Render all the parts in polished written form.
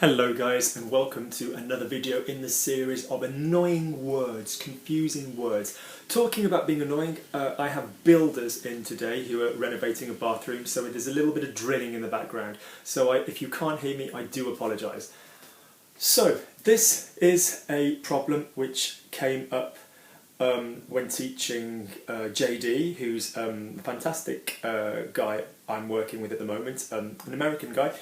Hello guys, and welcome to another video in the series of annoying words, confusing words. Talking about being annoying, I have builders in today who are renovating a bathroom, so there's a little bit of drilling in the background. So if you can't hear me, I do apologise. So this is a problem which came up when teaching JD, who's a fantastic guy I'm working with at the moment, an American guy.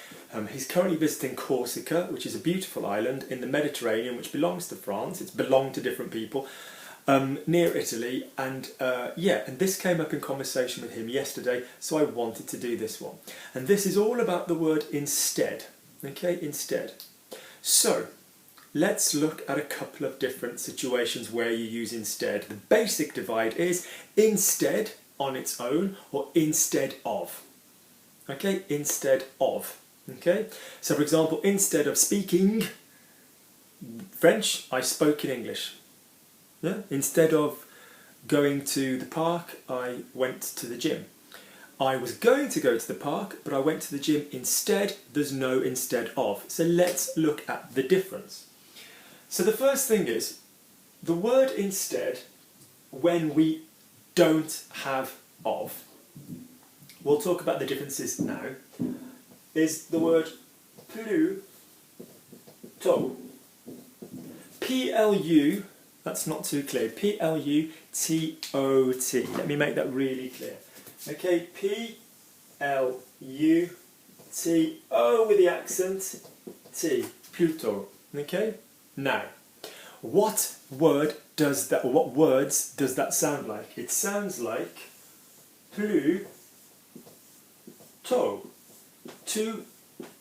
He's currently visiting Corsica, which is a beautiful island in the Mediterranean, which belongs to France. It's belonged to different people, near Italy, and and this came up in conversation with him yesterday, so I wanted to do this one. And this is all about the word instead, okay, instead. So, let's look at a couple of different situations where you use instead. The basic divide is instead on its own or instead of. Okay, instead of. Okay, so for example, instead of speaking French, I spoke in English. Yeah? Instead of going to the park, I went to the gym. I was going to go to the park, but I went to the gym instead. There's no instead of. So let's look at the difference. So the first thing is, the word instead, when we don't have of, we'll talk about the differences now, is the word plutôt. P-L-U, that's not too clear, P-L-U-T-O-T. Let me make that really clear. Okay, P-L-U-T-O with the accent, T, plutôt. Okay? Now, what word does that, or what words does that sound like? It sounds like plutôt. Two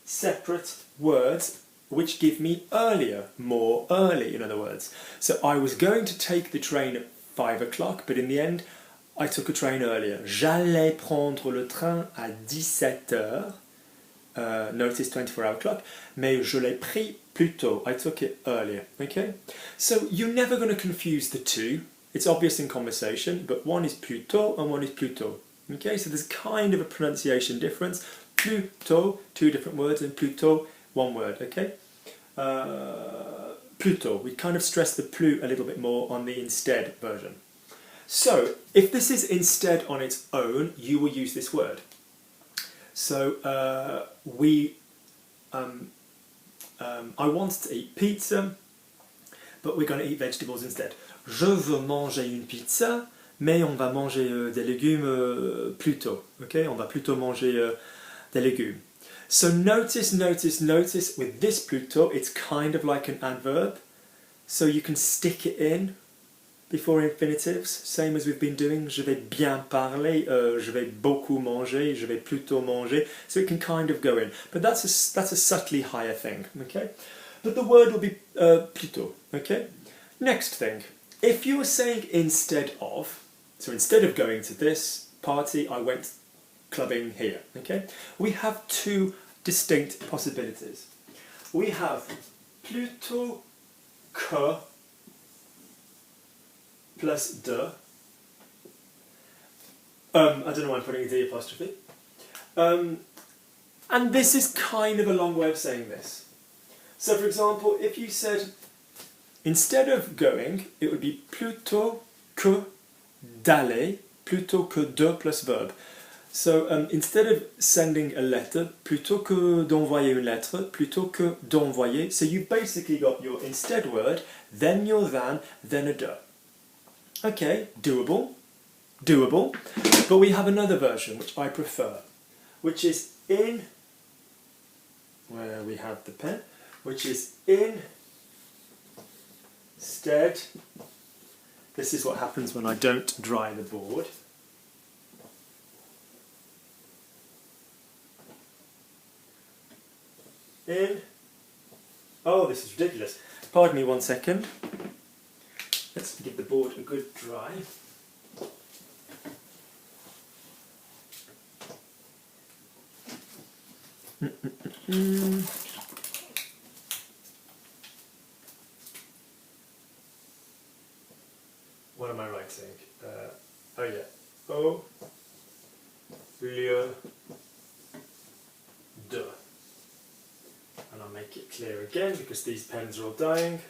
separate words which give me earlier, more early in other words. So I was going to take the train at 5 o'clock, but in the end I took a train earlier. J'allais prendre le train à 17 heures. Notice 24-hour clock, mais je l'ai pris plus tôt. I took it earlier, okay? So you're never going to confuse the two. It's obvious in conversation, but one is plutôt and one is plutôt. Okay, so there's kind of a pronunciation difference. Plutôt, two different words, and plutôt, one word, okay? Plutôt, we kind of stress the plus a little bit more on the instead version. So, if this is instead on its own, you will use this word. So, I want to eat pizza, but we're going to eat vegetables instead. Je veux manger une pizza, mais on va manger des légumes plus tôt. Okay, on va plutôt manger des légumes. So notice with this plutôt, it's kind of like an adverb. So you can stick it in before infinitives, same as we've been doing. Je vais bien parler, je vais beaucoup manger, je vais plutôt manger. So it can kind of go in, but that's a subtly higher thing. Okay, but the word will be plutôt. Okay. Next thing, if you were saying instead of, so instead of going to this party, I went clubbing here. Okay, we have two distinct possibilities. We have plutôt que plus de. I don't know why I'm putting a D apostrophe. And this is kind of a long way of saying this. So for example, if you said, instead of going, it would be plutôt que d'aller, plutôt que de plus verb. So instead of sending a letter, plutôt que d'envoyer une lettre, plutôt que d'envoyer, so you basically got your instead word, then your than, then a de. Okay, doable, but we have another version which I prefer, which is in, where we have the pen, which is instead. This is what happens when I don't dry the board. Oh, this is ridiculous. Pardon me 1 second. Let's give the board a good dry. What am I writing? Oh yeah. Au lieu de. And I'll make it clear again because these pens are all dying.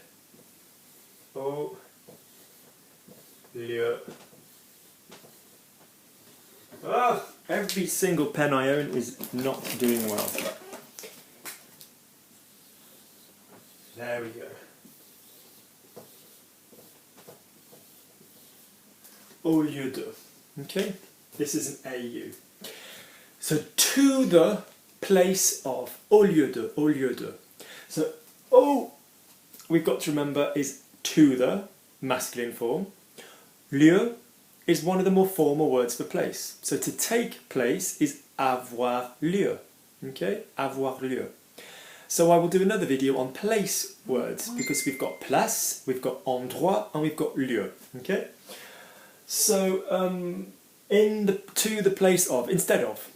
Au lieu. Ah, every single pen I own is not doing well. There we go. Au lieu de. Okay, this is an AU. So to the place of. Au lieu de, au lieu de. So au, we've got to remember, is to the, masculine form. Lieu is one of the more formal words for place. So to take place is avoir lieu. Okay, avoir lieu. So I will do another video on place words because we've got place, we've got endroit, and we've got lieu. Okay. So in the to the place of, instead of.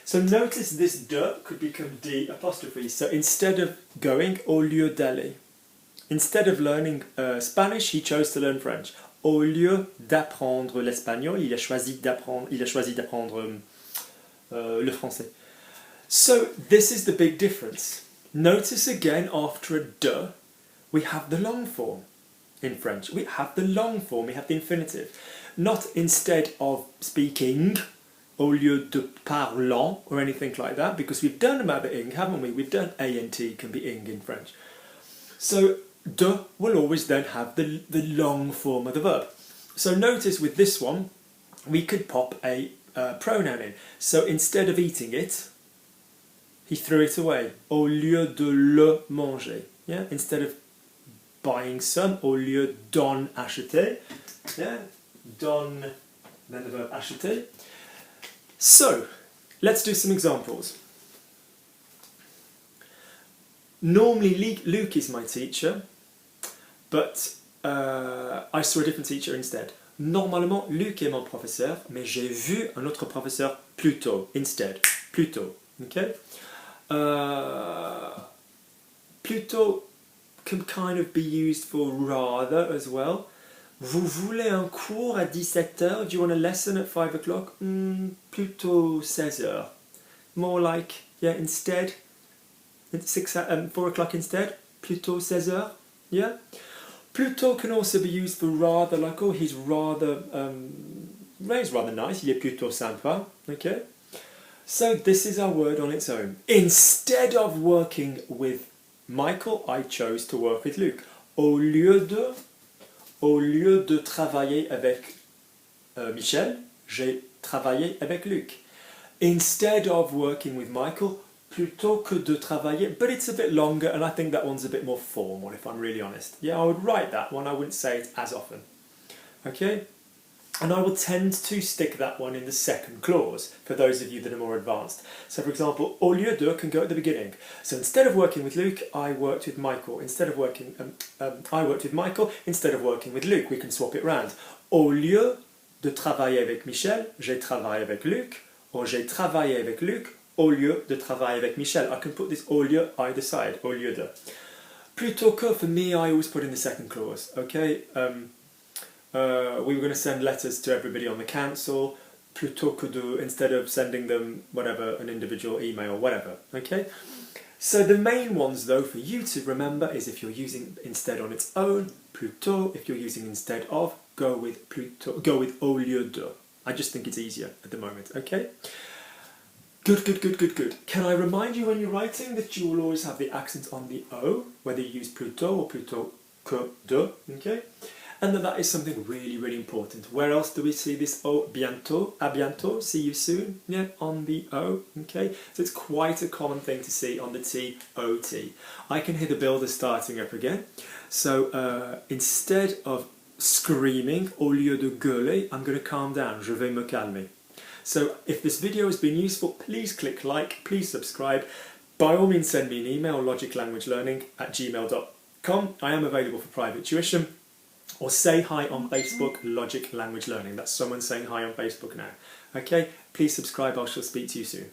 So notice this de could become d apostrophe. So instead of going, au lieu d'aller. Instead of learning Spanish, he chose to learn French. Au lieu d'apprendre l'espagnol, il a choisi d'apprendre le français. So this is the big difference. Notice again, after a de, we have the long form in French. We have the long form, we have the infinitive. Not instead of speaking, au lieu de parlant, or anything like that, because we've done about the ing, haven't we? We've done ant can be ing in French. So de will always then have the long form of the verb. So notice with this one, we could pop a pronoun in. So instead of eating it, he threw it away. Au lieu de le manger. Yeah? Instead of buying some, au lieu d'en acheter. Yeah? D'en, then the verb acheter. So, let's do some examples. Normally Luke is my teacher, but I saw a different teacher instead. Normalement, Luc est mon professeur, mais j'ai vu un autre professeur plutôt, instead. Plutôt. Okay? Plutôt can kind of be used for rather as well. Vous voulez un cours à 17h? Do you want a lesson at 5 o'clock? Plutôt 16h. More like, yeah, instead. 4 o'clock instead. Plutôt 16h. Yeah? Plutôt can also be used for rather, like, oh, he's rather nice. Il est plutôt sympa. Okay? So this is our word on its own. Instead of working with Michael, I chose to work with Luke. Au lieu de travailler avec Michel, j'ai travaillé avec Luc. Instead of working with Michael, plutôt que de travailler, but it's a bit longer and I think that one's a bit more formal if I'm really honest. Yeah, I would write that one, I wouldn't say it as often. Okay? And I will tend to stick that one in the second clause for those of you that are more advanced. So for example, au lieu de can go at the beginning. So instead of working with Luke, I worked with Michael. Instead of working, I worked with Michael instead of working with Luke. We can swap it round. Au lieu de travailler avec Michel, j'ai travaillé avec Luc. Or j'ai travaillé avec Luc au lieu de travailler avec Michel. I can put this au lieu either side. Au lieu de. Plutôt que, for me, I always put in the second clause. Okay. We were going to send letters to everybody on the council, plutôt que de, instead of sending them whatever, an individual email, whatever. Okay. So the main ones though for you to remember is if you're using instead on its own, plutôt. If you're using instead of, go with plutôt, go with au lieu de. I just think it's easier at the moment. Okay. Good. Can I remind you when you're writing that you will always have the accent on the O, whether you use plutôt or plutôt que de. Okay. And that is something really, really important. Where else do we see this O? Bientôt, à bientôt, see you soon, yeah, on the O, okay? So it's quite a common thing to see on the T, O-T. I can hear the builder starting up again. So instead of screaming, au lieu de gueuler, I'm going to calm down, je vais me calmer. So if this video has been useful, please click like, please subscribe. By all means send me an email, logiclanguagelearning@gmail.com. I am available for private tuition. Or say hi on Facebook, Logic Language Learning. That's someone saying hi on Facebook now. Okay, please subscribe, I shall speak to you soon.